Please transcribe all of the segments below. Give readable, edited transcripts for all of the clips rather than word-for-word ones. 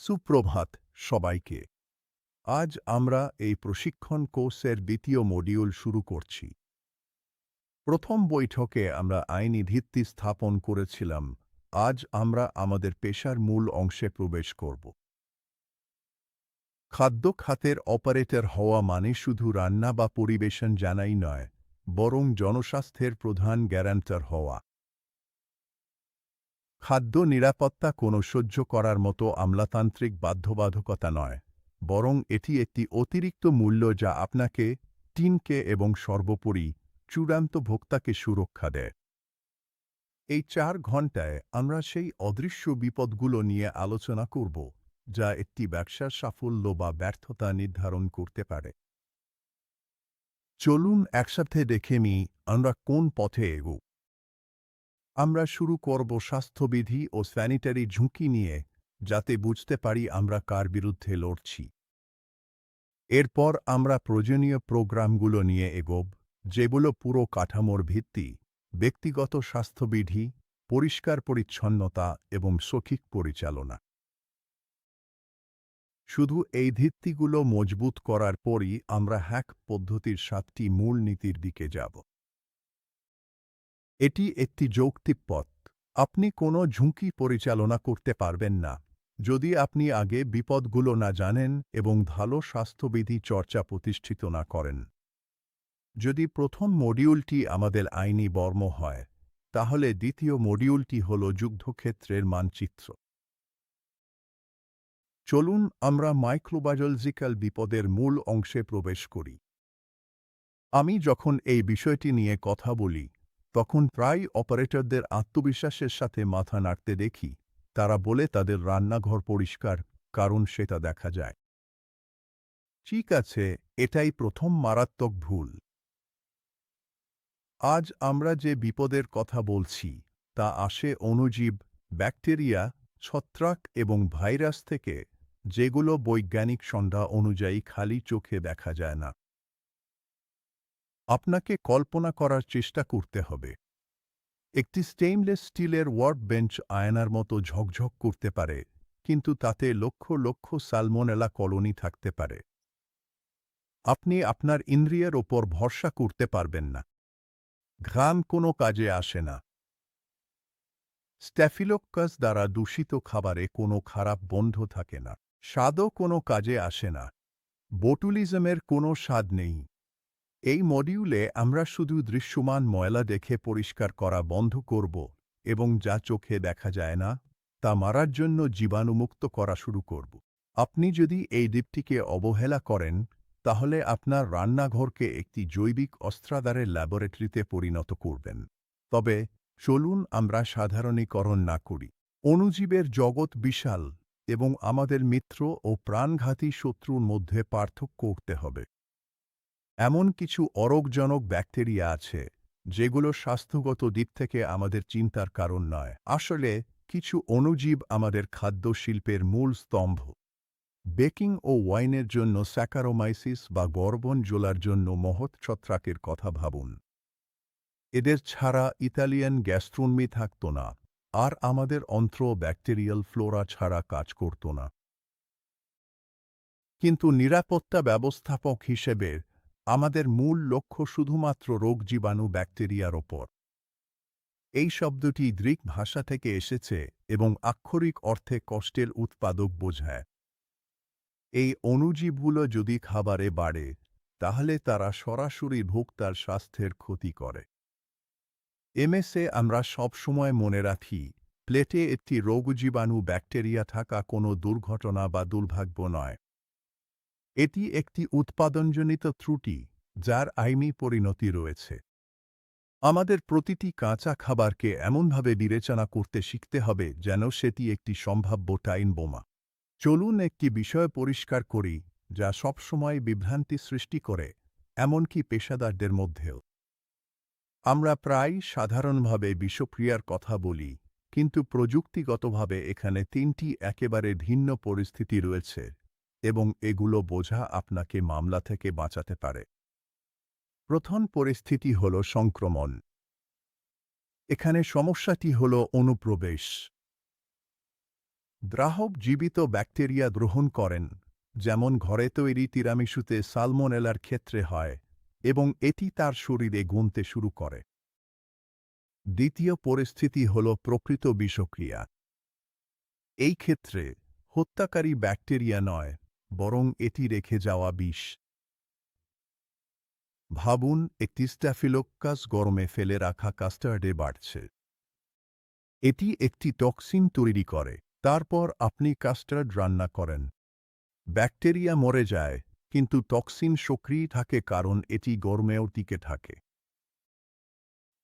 সুপ্রভাত সবাইকে। আজ আমরা এই প্রশিক্ষণ কোর্সের দ্বিতীয় মডিউল শুরু করছি। প্রথম বৈঠকে আমরা আইনি ভিত্তি স্থাপন করেছিলাম। আজ আমরা আমাদের পেশার মূল অংশে প্রবেশ করব। খাদ্য খাতের অপারেটর হওয়া মানে শুধু রান্না বা পরিবেশন জানাই নয়, বরং জনস্বাস্থ্যের প্রধান গ্যারান্টার হওয়া। খাদ্য নিরাপত্তা কোনো সহ্য করার মতো আমলাতান্ত্রিক বাধ্যবাধকতা নয়, বরং এটি একটি অতিরিক্ত মূল্য যা আপনাকে, টিমকে এবং সর্বোপরি চূড়ান্ত ভোক্তাকে সুরক্ষা দেয়। এই ৪ ঘণ্টায় আমরা সেই অদৃশ্য বিপদগুলো নিয়ে আলোচনা করব, যা একটি ব্যবসার সাফল্য বা ব্যর্থতা নির্ধারণ করতে পারে। চলুন একসাথে দেখে নিই আমরা কোন পথে এগোব। আমরা শুরু করব স্বাস্থ্যবিধি ও স্যানিটারি ঝুঁকি নিয়ে, যাতে বুঝতে পারি আমরা কার বিরুদ্ধে লড়ছি। এরপর আমরা প্রয়োজনীয় প্রোগ্রামগুলো নিয়ে এগোব, যেগুলো পুরো কাঠামোর ভিত্তি: ব্যক্তিগত স্বাস্থ্যবিধি, পরিষ্কার পরিচ্ছন্নতা এবং সঠিক পরিচালনা। শুধু এই ভিত্তিগুলো মজবুত করার পরই আমরা হ্যাক পদ্ধতির ৭টি মূল নীতির দিকে যাব। এটি একটি যৌক্তিক পথ। আপনি কোনো ঝুঁকি পরিচালনা করতে পারবেন না যদি আপনি আগে বিপদগুলো না জানেন এবং ভালো স্বাস্থ্যবিধি চর্চা প্রতিষ্ঠিত না করেন। যদি প্রথম মডিউলটি আমাদের আইনি বর্ম হয়, তাহলে দ্বিতীয় মডিউলটি হল যুদ্ধক্ষেত্রের মানচিত্র। চলুন আমরা মাইক্রোবায়োলজিক্যাল বিপদের মূল অংশে প্রবেশ করি। আমি যখন এই বিষয়টি নিয়ে কথা বলি, তখন প্রায় অপারেটরদের আত্মবিশ্বাসের সাথে মাথা নাড়তে দেখি। তারা বলে তাদের রান্নাঘর পরিষ্কার, কারণ সেটা দেখা যায়। ঠিক আছে, এটাই প্রথম মারাত্মক ভুল। আজ আমরা যে বিপদের কথা বলছি, তা আসে অণুজীব, ব্যাকটেরিয়া, ছত্রাক এবং ভাইরাস থেকে, যেগুলো বৈজ্ঞানিক সংজ্ঞা অনুযায়ী খালি চোখে দেখা যায় না। আপনাকে কল্পনা করার চেষ্টা করতে হবে। একটি স্টেইনলেস স্টিলের ওয়ার্কবেঞ্চ আয়নার মতো ঝকঝক করতে পারে, কিন্তু তাতে লক্ষ লক্ষ সালমোনেলা কলোনি থাকতে পারে। আপনি আপনার ইন্দ্রিয়ের ওপর ভরসা করতে পারবেন না। ঘ্রাণ কোনো কাজে আসে না। স্ট্যাফিলোকাস দ্বারা দূষিত খাবারে কোনো খারাপ গন্ধ থাকে না। স্বাদও কোনো কাজে আসে না। বোটুলিজমের কোনো স্বাদ নেই। এই মডিউলে আমরা শুধু দৃশ্যমান ময়লা দেখে পরিষ্কার করা বন্ধ করব এবং যা চোখে দেখা যায় না, তা মারার জন্য জীবাণুমুক্ত করা শুরু করব। আপনি যদি এই দ্বীপটিকে অবহেলা করেন, তাহলে আপনার রান্নাঘরকে একটি জৈবিক অস্ত্রাগারের ল্যাবরেটরিতে পরিণত করবেন। তবে চলুন আমরা সাধারণীকরণ না করি। অণুজীবের জগৎ বিশাল এবং আমাদের মিত্র ও প্রাণঘাতী শত্রুর মধ্যে পার্থক্য করতে হবে। এমন কিছু অরোগজনক ব্যাকটেরিয়া আছে, যেগুলো স্বাস্থ্যগত দিক থেকে আমাদের চিন্তার কারণ নয়। আসলে কিছু অণুজীব আমাদের খাদ্য শিল্পের মূল স্তম্ভ। বেকিং ও ওয়াইনের জন্য স্যাকারোমাইসিস বা গর্বন জোলার জন্য মহৎ ছত্রাকের কথা ভাবুন। এদের ছাড়া ইতালিয়ান গ্যাস্ট্রোনমি থাকত না, আর আমাদের অন্ত্র ব্যাকটেরিয়াল ফ্লোরা ছাড়া কাজ করত না। কিন্তু নিরাপত্তা ব্যবস্থাপক হিসেবে আমাদের মূল লক্ষ্য শুধুমাত্র রোগ জীবাণু ব্যাকটেরিয়ার ওপর। এই শব্দটি গ্রিক ভাষা থেকে এসেছে এবং আক্ষরিক অর্থে কষ্টের উৎপাদক বোঝায়। এই অণুজীবগুলো যদি খাবারে বাড়ে, তাহলে তারা সরাসরি ভোক্তার স্বাস্থ্যের ক্ষতি করে। এমএসে আমরা সবসময় মনে রাখি, প্লেটে একটি রোগজীবাণু ব্যাকটেরিয়া থাকা কোনো দুর্ঘটনা বা দুর্ভাগ্য নয়। এটি একটি উৎপাদনজনিত ত্রুটি, যার আইনি পরিণতি রয়েছে। আমাদের প্রতিটি কাঁচা খাবারকে এমনভাবে বিবেচনা করতে শিখতে হবে যেন সেটি একটি সম্ভাব্য টাইম বোমা। চলুন একটি বিষয় পরিষ্কার করি, যা সবসময় বিভ্রান্তি সৃষ্টি করে, এমনকি পেশাদারদের মধ্যেও। আমরা প্রায় সাধারণভাবে বিষক্রিয়ার কথা বলি, কিন্তু প্রযুক্তিগতভাবে এখানে ৩টি একেবারে ভিন্ন পরিস্থিতি রয়েছে, এবং এগুলো বোঝা আপনাকে মামলা থেকে বাঁচাতে পারে। প্রথম পরিস্থিতি হল সংক্রমণ। এখানে সমস্যাটি হল অনুপ্রবেশ। গ্রাহক জীবিত ব্যাকটেরিয়া গ্রহণ করেন, যেমন ঘরে তৈরি তিরামিসুতে সালমোনেলার ক্ষেত্রে হয়, এবং এটি তার শরীরে গুনতে শুরু করে। দ্বিতীয় পরিস্থিতি হল প্রকৃত বিষক্রিয়া। এই ক্ষেত্রে হত্যাকারী ব্যাকটেরিয়া নয়, বরং এটি রেখে যাওয়া বিষ। ভাবুন, একটি স্ট্যাফিলোকাস গরমে ফেলে রাখা কাস্টার্ডে বাড়ছে। এটি একটি টক্সিন তৈরি করে। তারপর আপনি কাস্টার্ড রান্না করেন। ব্যাকটেরিয়া মরে যায়, কিন্তু টক্সিন সক্রিয় থাকে কারণ এটি গরমেও টিকে থাকে।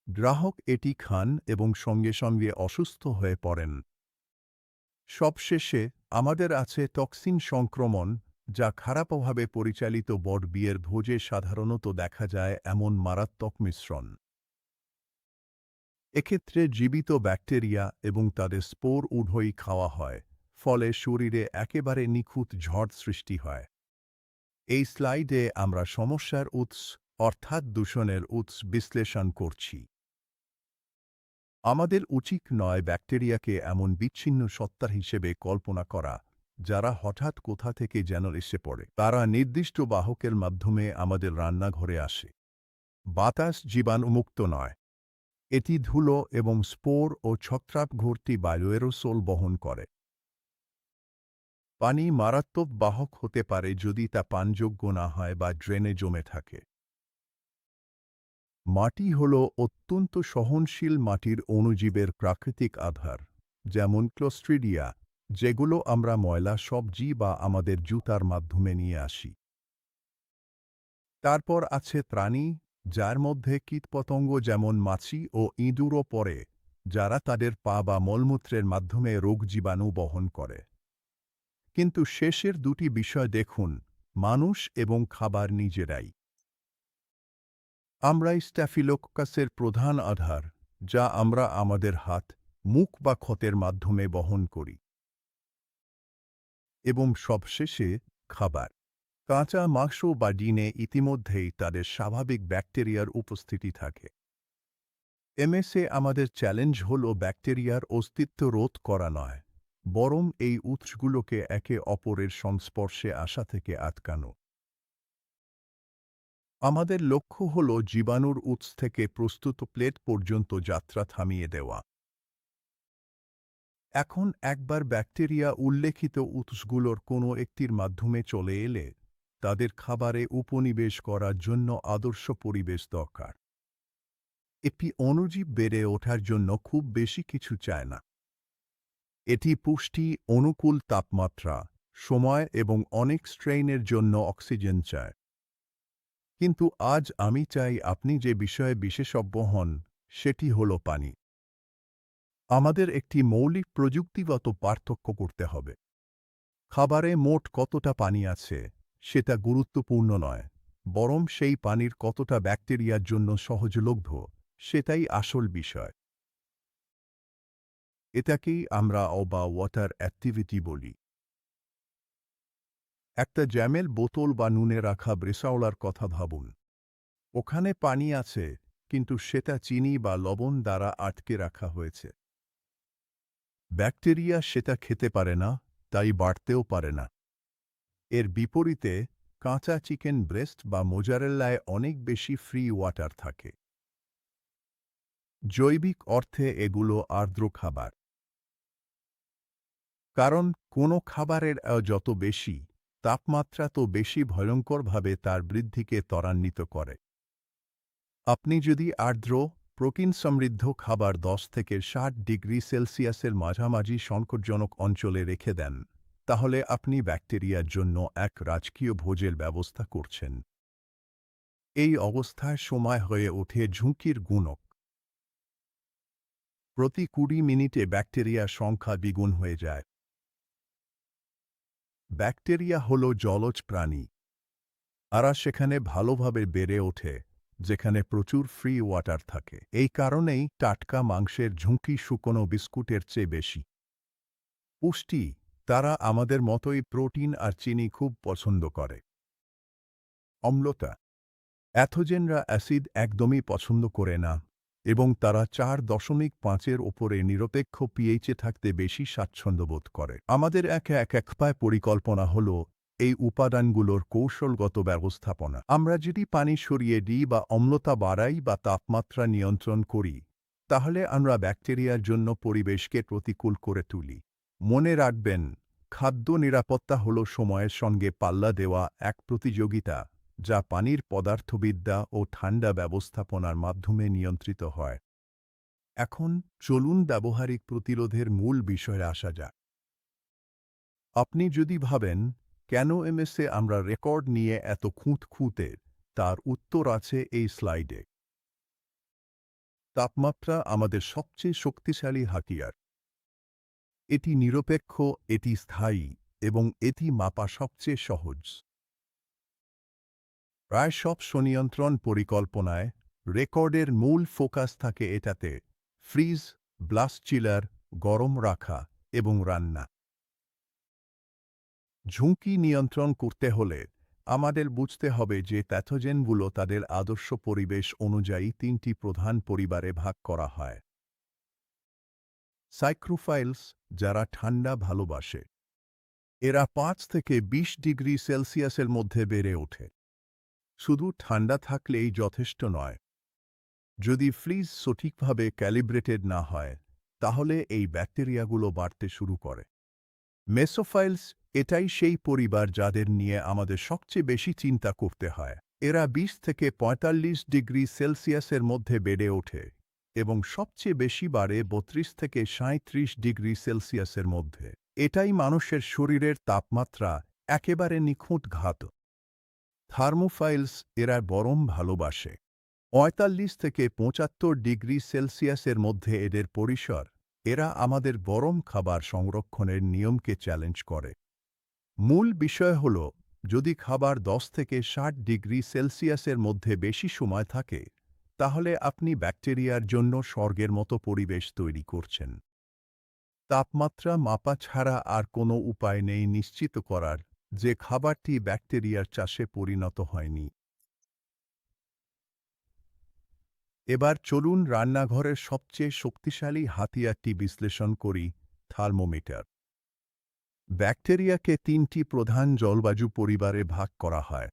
গ্রাহক এটি খান এবং সঙ্গে সঙ্গে অসুস্থ হয়ে পড়েন। সবশেষে আমাদের আছে টক্সিন সংক্রমণ, যা খারাপভাবে পরিচালিত বড় বিয়ের ভোজে সাধারণত দেখা যায় এমন মারাত্মক মিশ্রণ। এক্ষেত্রে জীবিত ব্যাকটেরিয়া এবং তাদের স্পোর উভয়ই খাওয়া হয়, ফলে শরীরে একেবারে নিখুঁত ঝড় সৃষ্টি হয়। এই স্লাইডে আমরা সমস্যার উৎস অর্থাৎ দূষণের উৎস বিশ্লেষণ করছি। আমাদের উচিত নয় ব্যাকটেরিয়াকে এমন বিচ্ছিন্ন সত্তা হিসেবে কল্পনা করা, যারা হঠাৎ কোথা থেকে যেন এসে পড়ে। তারা নির্দিষ্ট বাহকের মাধ্যমে আমাদের রান্নাঘরে আসে। বাতাস জীবাণুমুক্ত নয়। এটি ধুলো এবং স্পোর ও ছত্রাক ভর্তি বায়ুয়েরোসোল বহন করে। পানি মারাত্মক বাহক হতে পারে যদি তা পানযোগ্য না হয় বা ড্রেনে জমে থাকে। মাটি হল অত্যন্ত সহনশীল মাটির অণুজীবের প্রাকৃতিক আধার, যেমন ক্লোস্ট্রিডিয়া, যেগুলো আমরা ময়লা সবজি বা আমাদের জুতার মাধ্যমে নিয়ে আসি। তারপর আছে প্রাণী, যার মধ্যে কীটপতঙ্গ যেমন মাছি ও ইঁদুরও পড়ে, যারা তাদের পা বা মলমূত্রের মাধ্যমে রোগ জীবাণু বহন করে। কিন্তু শেষের দুটি বিষয় দেখুন, মানুষ এবং খাবার নিজেরাই। আমরাই স্ট্যাফিলোকাসের প্রধান আধার, যা আমরা আমাদের হাত, মুখ বা ক্ষতের মাধ্যমে বহন করি। এবং সবশেষে খাবার। কাঁচা মাংস বা ডিমে ইতিমধ্যেই তাদের স্বাভাবিক ব্যাকটেরিয়ার উপস্থিতি থাকে। এমএসএ আমাদের চ্যালেঞ্জ হল ব্যাকটেরিয়ার অস্তিত্ব রোধ করা নয়, বরং এই উৎসগুলোকে একে অপরের সংস্পর্শে আসা থেকে আটকানো। আমাদের লক্ষ্য হল জীবাণুর উৎস থেকে প্রস্তুত প্লেট পর্যন্ত যাত্রা থামিয়ে দেওয়া। এখন একবার ব্যাকটেরিয়া উল্লেখিত উৎসগুলোর কোনো একটির মাধ্যমে চলে এলে, তাদের খাবারে উপনিবেশ করার জন্য আদর্শ পরিবেশ দরকার। একটি অণুজীব বেড়ে ওঠার জন্য খুব বেশি কিছু চায় না। এটি পুষ্টি, অনুকূল তাপমাত্রা, সময় এবং অনেক স্ট্রেইনের জন্য অক্সিজেন চায়। কিন্তু আজ আমি চাই আপনি যে বিষয়ে বিশেষজ্ঞ হন, সেটি হল পানি। আমাদের একটি মৌলিক প্রযুক্তিগত পার্থক্য করতে হবে। খাবারে মোট কতটা পানি আছে, সেটা গুরুত্বপূর্ণ নয়, বরং সেই পানির কতটা ব্যাকটেরিয়ার জন্য সহজলভ্য, সেটাই আসল বিষয়। এটাকেই আমরা ওয়াটার অ্যাক্টিভিটি বলি। একটা জ্যামের বোতল বা নুনে রাখা ব্রেসাওলার কথা ভাবুন। ওখানে পানি আছে, কিন্তু সেটা চিনি বা লবণ দ্বারা আটকে রাখা হয়েছে। ব্যাকটেরিয়া সেটা খেতে পারে না, তাই বাড়তেও পারে না। এর বিপরীতে কাঁচা চিকেন ব্রেস্ট বা মোজারেল্লায় অনেক বেশি ফ্রি ওয়াটার থাকে। জৈবিক অর্থে এগুলো আর্দ্র খাবার। কারণ কোনো খাবারের যত বেশি তাপমাত্রা, তো বেশি ভয়ঙ্করভাবে তার বৃদ্ধিকে ত্বরান্বিত করে। আপনি যদি আর্দ্র, প্রোটিন সমৃদ্ধ খাবার 10 থেকে 60 ডিগ্রি সেলসিয়াসের মাঝামাঝি সংকটজনক অঞ্চলে রেখে দেন, তাহলে আপনি ব্যাকটেরিয়ার জন্য এক রাজকীয় ভোজের ব্যবস্থা করছেন। এই অবস্থায় সময় হয়ে ওঠে ঝুঁকির গুণক। প্রতি 20 মিনিটে ব্যাকটেরিয়ার সংখ্যা দ্বিগুণ হয়ে যায়। ব্যাকটেরিয়া হল জলজ প্রাণী। এরা সেখানে ভালোভাবে বেড়ে ওঠে, যেখানে প্রচুর ফ্রি ওয়াটার থাকে। এই কারণেই টাটকা মাংসের ঝুঁকি শুকনো বিস্কুটের চেয়ে বেশি। পুষ্টি, তারা আমাদের মতোই প্রোটিন আর চিনি খুব পছন্দ করে। অম্লতা, অ্যাথোজেনরা অ্যাসিড একদমই পছন্দ করে না, এবং তারা 4.5-এর ওপরে নিরপেক্ষ পিএইচে থাকতে বেশি স্বাচ্ছন্দ্য বোধ করে। আমাদের এক পায় পরিকল্পনা হল এই উপাদানগুলোর কৌশলগত ব্যবস্থাপনা। আমরা যদি পানি সরিয়ে দিই বা অম্লতা বাড়াই বা তাপমাত্রা নিয়ন্ত্রণ করি, তাহলে আমরা ব্যাকটেরিয়ার জন্য পরিবেশকে প্রতিকূল করে তুলি। মনে রাখবেন, খাদ্য নিরাপত্তা হল সময়ের সঙ্গে পাল্লা দেওয়া এক প্রতিযোগিতা, যা পানির পদার্থবিদ্যা ও ঠান্ডা ব্যবস্থাপনার মাধ্যমে নিয়ন্ত্রিত হয়। এখন চলুন ব্যবহারিক প্রতিরোধের মূল বিষয়ে আসা যাক। আপনি যদি ভাবেন, কেন এমএসে আমরা রেকর্ড নিয়ে এত খুঁতখুঁতে, তার উত্তর আছে এই স্লাইডে। তাপমাত্রা আমাদের সবচেয়ে শক্তিশালী হাতিয়ার। এটি নিরপেক্ষ, এটি স্থায়ী, এবং এটি মাপা সবচেয়ে সহজ। প্রায় সব স্বনিয়ন্ত্রণ পরিকল্পনায় রেকর্ডের মূল ফোকাস থাকে এটাতে: ফ্রিজ, ব্লাস্ট চিলার, গরম রাখা এবং রান্না। ঝুঁকি নিয়ন্ত্রণ করতে হলে আমাদের বুঝতে হবে যে প্যাথোজেনগুলো তাদের আদর্শ পরিবেশ অনুযায়ী 3টি প্রধান পরিবারে ভাগ করা হয়। সাইক্রোফাইলস, যারা ঠান্ডা ভালোবাসে। এরা 5 থেকে 20 ডিগ্রি সেলসিয়াসের মধ্যে বেড়ে ওঠে। শুধু ঠান্ডা থাকলেই যথেষ্ট নয়। যদি ফ্রিজ সঠিকভাবে ক্যালিব্রেটেড না হয়, তাহলে এই ব্যাকটেরিয়াগুলো বাড়তে শুরু করে। মেসোফাইলস, এটাই সেই পরিবার যাদের নিয়ে আমাদের সবচেয়ে বেশি চিন্তা করতে হয়। এরা 20 থেকে 45 ডিগ্রি সেলসিয়াসের মধ্যে বেড়ে ওঠে এবং সবচেয়ে বেশি বাড়ে 32 থেকে 37 ডিগ্রি সেলসিয়াসের মধ্যে। এটাই মানুষের শরীরের তাপমাত্রা একেবারে নিখুঁত ঘাত। থার্মোফাইলস, এরা গরম ভালোবাসে। 45 থেকে 75 ডিগ্রি সেলসিয়াসের মধ্যে এদের পরিসর। এরা আমাদের গরম খাবার সংরক্ষণের নিয়মকে চ্যালেঞ্জ করে। মূল বিষয় হল, যদি খাবার 10 থেকে 60 ডিগ্রি সেলসিয়াসের মধ্যে বেশি সময় থাকে, তাহলে আপনি ব্যাকটেরিয়ার জন্য স্বর্গের মতো পরিবেশ তৈরি করছেন। তাপমাত্রা মাপা ছাড়া আর কোনো উপায় নেই নিশ্চিত করার যে খাবারটি ব্যাকটেরিয়ার চাষে পরিণত হয়নি। এবার চলুন রান্নাঘরের সবচেয়ে শক্তিশালী হাতিয়ারটি বিশ্লেষণ করি: থার্মোমিটার। ব্যাকটেরিয়াকে 3টি প্রধান জলবায়ু পরিবারে ভাগ করা হয়: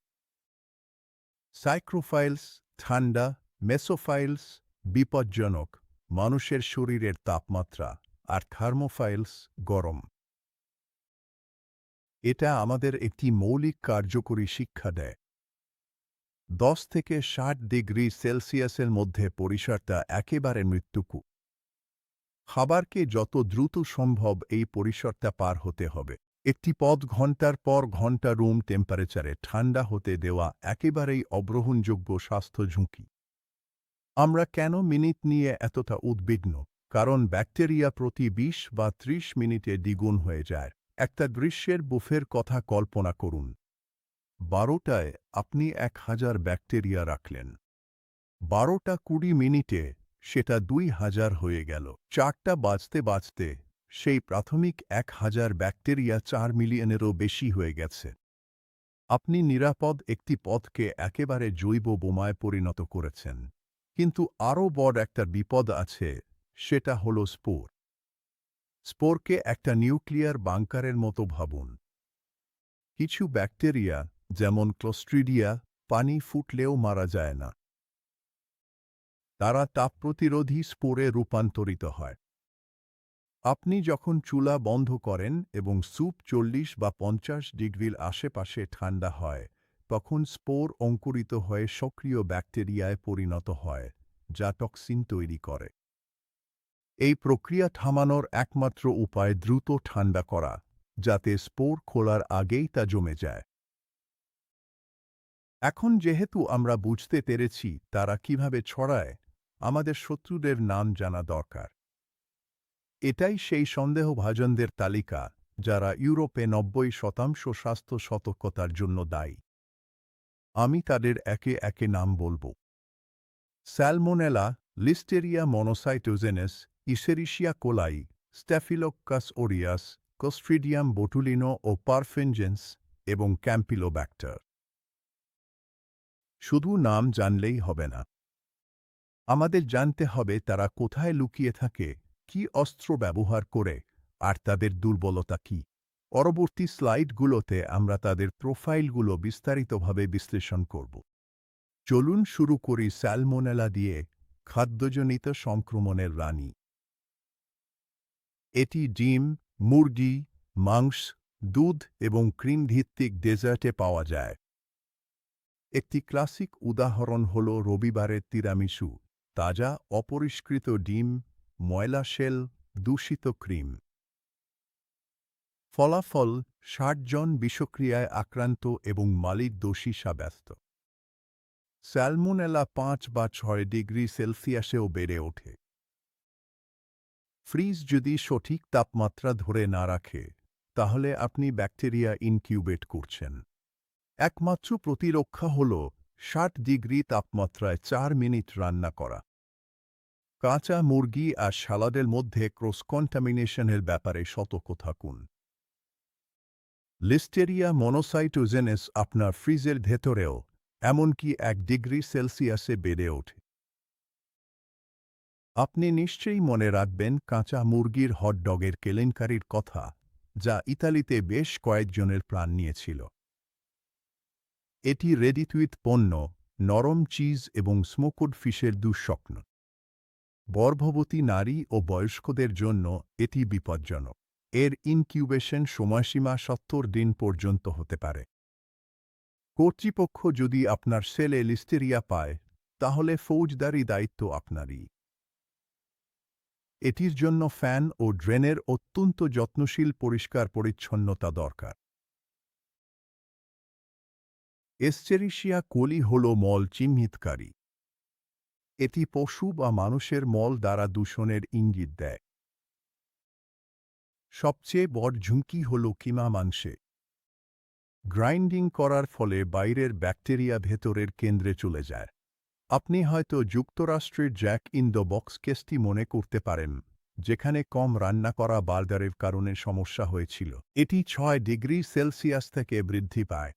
সাইক্রোফাইলস, ঠান্ডা; মেসোফাইলস, বিপজ্জনক, মানুষের শরীরের তাপমাত্রা; আর থার্মোফাইলস, গরম। এটা আমাদের একটি মৌলিক কার্যকরী শিক্ষা দেয়। 10 থেকে 60 ডিগ্রি সেলসিয়াসের মধ্যে পরিসরটা একেবারে মৃত্যুকু। খাবারকে যত দ্রুত সম্ভব এই পরিসরটা পার হতে হবে। একটি পদ ঘন্টার পর ঘন্টা রুম টেম্পারেচারে ঠান্ডা হতে দেওয়া একেবারেই অগ্রহণযোগ্য স্বাস্থ্য ঝুঁকি। আমরা কেন মিনিট নিয়ে এতটা উদ্বিগ্ন? কারণ ব্যাকটেরিয়া প্রতি 20 বা 30 মিনিটে দ্বিগুণ হয়ে যায়। একটা দৃশ্যের বুফের কথা কল্পনা করুন। 12টায় আপনি 1000 ব্যাকটেরিয়া রাখলেন। 12টা 20 মিনিটে সেটা 2000 হয়ে গেল। 4টা বাজতে বাজতে সেই প্রাথমিক 1000 ব্যাকটেরিয়া 4 মিলিয়নেরও বেশি হয়ে গেছে। আপনি নিরাপদ একটি পথকে একেবারে জৈব বোমায় পরিণত করেছেন। কিন্তু আরও বড় একটা বিপদ আছে, সেটা হল স্পোর। স্পোরকে একটা নিউক্লিয়ার বাংকারের মতো ভাবুন। কিছু ব্যাকটেরিয়া, যেমন ক্লোস্ট্রিডিয়া, পানি ফুটলেও মারা যায় না। তারা তাপ প্রতিরোধী স্পোরে রূপান্তরিত হয়। আপনি যখন চুলা বন্ধ করেন এবং স্যুপ 40 বা 50 ডিগ্রির আশেপাশে ঠান্ডা হয়, তখন স্পোর অঙ্কুরিত হয়ে সক্রিয় ব্যাকটেরিয়ায় পরিণত হয়, যা টক্সিন তৈরি করে। এই প্রক্রিয়া থামানোর একমাত্র উপায় দ্রুত ঠান্ডা করা, যাতে স্পোর খোলার আগেই তা জমে যায়। এখন যেহেতু আমরা বুঝতে পেরেছি তারা কিভাবে ছড়ায়, আমাদের শত্রুদের নাম জানা দরকার। এটাই সেই সন্দেহভাজনদের তালিকা যারা ইউরোপে 90% স্বাস্থ্য সতর্কতার জন্য দায়ী। আমি তাদের একে একে নাম বলবো: স্যালমোনেলা, লিস্টেরিয়া মনোসাইটোজেনেস, ইসেরিশিয়া কোলাই, স্ট্যাফিলোকাস ওরিয়াস, ক্লোস্ট্রিডিয়াম বোটুলিনো ও পারফেনজেন্স, এবং ক্যাম্পিলোব্যাক্টার। শুধু নাম জানলেই হবে না। আমাদের জানতে হবে তারা কোথায় লুকিয়ে থাকে, কি অস্ত্র ব্যবহার করে, আর তাদের দুর্বলতা কি। পরবর্তী স্লাইডগুলোতে আমরা তাদের প্রোফাইলগুলো বিস্তারিতভাবে বিশ্লেষণ করব। চলুন শুরু করি স্যালমোনেলা দিয়ে, খাদ্যজনিত সংক্রমণের রানী। এটি ডিম, মুরগি, মাংস, দুধ এবং ক্রিম ভিত্তিক ডেজার্টে পাওয়া যায়। একটি ক্লাসিক উদাহরণ হল রবিবারের তিরামিসু, তাজা অপরিষ্কৃত ডিম, ময়লা শেল, দূষিত ক্রিম। ফলাফল ৬০ জন বিষক্রিয়ায় আক্রান্ত এবং মালিক দোষী সাব্যস্ত। স্যালমোনেলা ৫ বা ৬ ডিগ্রি সেলসিয়াসেও বেড়ে ওঠে। ফ্রিজ যদি সঠিক তাপমাত্রা ধরে না রাখে, তাহলে আপনি ব্যাকটেরিয়া ইনকিউবেট করছেন। একমাত্র প্রতিরক্ষা হল ৬০ ডিগ্রি তাপমাত্রায় ৪ মিনিট রান্না করা। কাঁচা মুরগি আর সালাডের মধ্যে ক্রস কন্টামিনেশনের ব্যাপারে সতর্ক থাকুন। লিস্টেরিয়া মনোসাইটোজেনেস আপনার ফ্রিজের ভেতরেও এমনকি ১ ডিগ্রি সেলসিয়াসে বেড়ে ওঠে। আপনি নিশ্চয়ই মনে রাখবেন কাঁচা মুরগির হটডগের কেলেঙ্কারির কথা, যা ইতালিতে বেশ কয়েকজনের প্রাণ নিয়েছিল। এটি রেডি-টু-ইট পণ্য, নরম চিজ এবং স্মোকড ফিশের দুঃস্বপ্ন। গর্ভবতী নারী ও বয়স্কদের জন্য এটি বিপজ্জনক। এর ইনকিউবেশন সময়সীমা ৭০ দিন পর্যন্ত হতে পারে। কর্তৃপক্ষ যদি আপনার সেলে লিস্টেরিয়া পায়, তাহলে ফৌজদারি দায়িত্ব আপনারই। এটির জন্য ফ্যান ও ড্রেনের অত্যন্ত যত্নশীল পরিষ্কার পরিচ্ছন্নতা দরকার। এস্চেরিশিয়া কোলি হল মল চিহ্নিতকারী। এটি পশু বা মানুষের মল দ্বারা দূষণের ইঙ্গিত দেয়। সবচেয়ে বড় ঝুঁকি হল কিমা মাংসে। গ্রাইন্ডিং করার ফলে বাইরের ব্যাকটেরিয়া ভেতরের কেন্দ্রে চলে যায়। আপনি হয়তো যুক্তরাষ্ট্রের জ্যাক ইন দ্য বক্স কেসটি মনে করতে পারেন, যেখানে কম রান্না করা বার্গারের কারণে সমস্যা হয়েছিল। এটি ৬ ডিগ্রি সেলসিয়াস থেকে বৃদ্ধি পায়।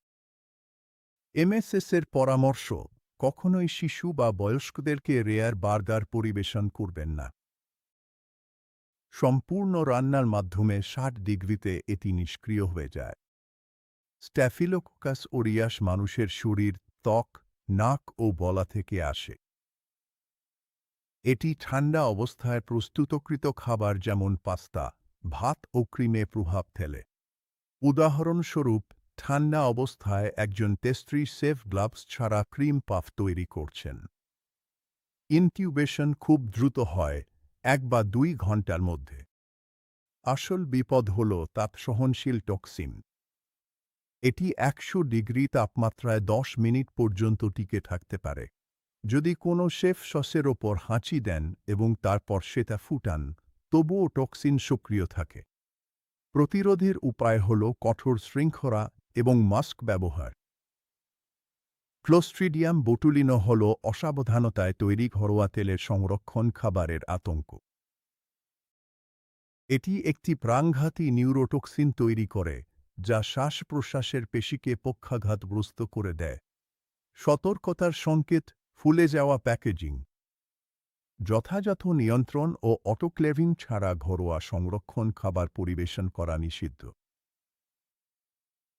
এমএসএসের পরামর্শ: কখনোই শিশু বা বয়স্কদেরকে রেয়ার বার্গার পরিবেশন করবেন না। সম্পূর্ণ রান্নার মাধ্যমে ৬০ ডিগ্রিতে এটি নিষ্ক্রিয় হয়ে যায়। স্ট্যাফিলোকোকাস অরিয়াস মানুষের শরীর, ত্বক, নাক ও গলা থেকে আসে। এটি ঠান্ডা অবস্থায় প্রস্তুতকৃত খাবার যেমন পাস্তা, ভাত ও ক্রিমে প্রভাব ফেলে। উদাহরণস্বরূপ, ঠান্ডা অবস্থায় একজন পেস্ট্রি শেফ গ্লাভস ছাড়া ক্রিম পাফ তৈরি করছেন। ইনকিউবেশন খুব দ্রুত হয়, ১ বা ২ ঘন্টার মধ্যে। আসল বিপদ হল তাপ-সহনশীল টক্সিন। এটি ১০০ ডিগ্রি তাপমাত্রায় ১০ মিনিট পর্যন্ত টিকে থাকতে পারে। যদি কোনো শেফ সসের ওপর হাঁচি দেন এবং তারপর সেটা ফুটান, তবুও টক্সিন সক্রিয় থাকে। প্রতিরোধের উপায় হল কঠোর শৃঙ্খলা এবং মাস্ক ব্যবহার। ক্লোস্ট্রিডিয়াম বোটুলিনো হল অসাবধানতায় তৈরি ঘরোয়া তেলের সংরক্ষণ খাবারের আতঙ্ক। এটি একটি প্রাণঘাতী নিউরোটক্সিন তৈরি করে, যা শ্বাস-প্রশ্বাসের পেশিকে পক্ষাঘাতগ্রস্ত করে দেয়। সতর্কতার সংকেত: ফুলে যাওয়া প্যাকেজিং। যথাযথ নিয়ন্ত্রণ ও অটোক্লেভিং ছাড়া ঘরোয়া সংরক্ষণ খাবার পরিবেশন করা নিষিদ্ধ।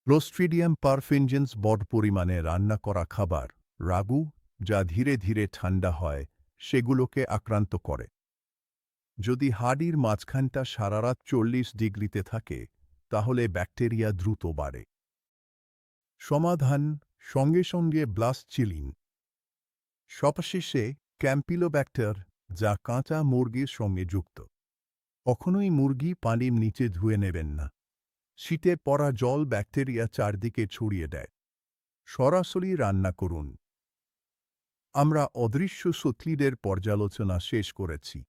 ক্লোস্ট্রিডিয়াম পারফিনজেন্স বড় পরিমাণে রান্না করা খাবার, রাগু, যা ধীরে ধীরে ঠান্ডা হয়, সেগুলোকে আক্রান্ত করে। যদি হাড়ির মাঝখানটা সারারাত ৪০ ডিগ্রিতে থাকে, তাহলে ব্যাকটেরিয়া দ্রুত বাড়ে। সমাধান: সঙ্গে সঙ্গে ব্লাস্ট চিলিং। সবশেষে ক্যাম্পিলোব্যাক্টার, যা কাঁচা মুরগির সঙ্গে যুক্ত। কখনোই মুরগি পানির নিচে ধুয়ে নেবেন না। শীতে পড়া জল ব্যাকটেরিয়া চারদিকে ছড়িয়ে দেয়। সরাসরি রান্না করুন। আমরা অদৃশ্য শত্রুদের পর্যালোচনা শেষ করেছি।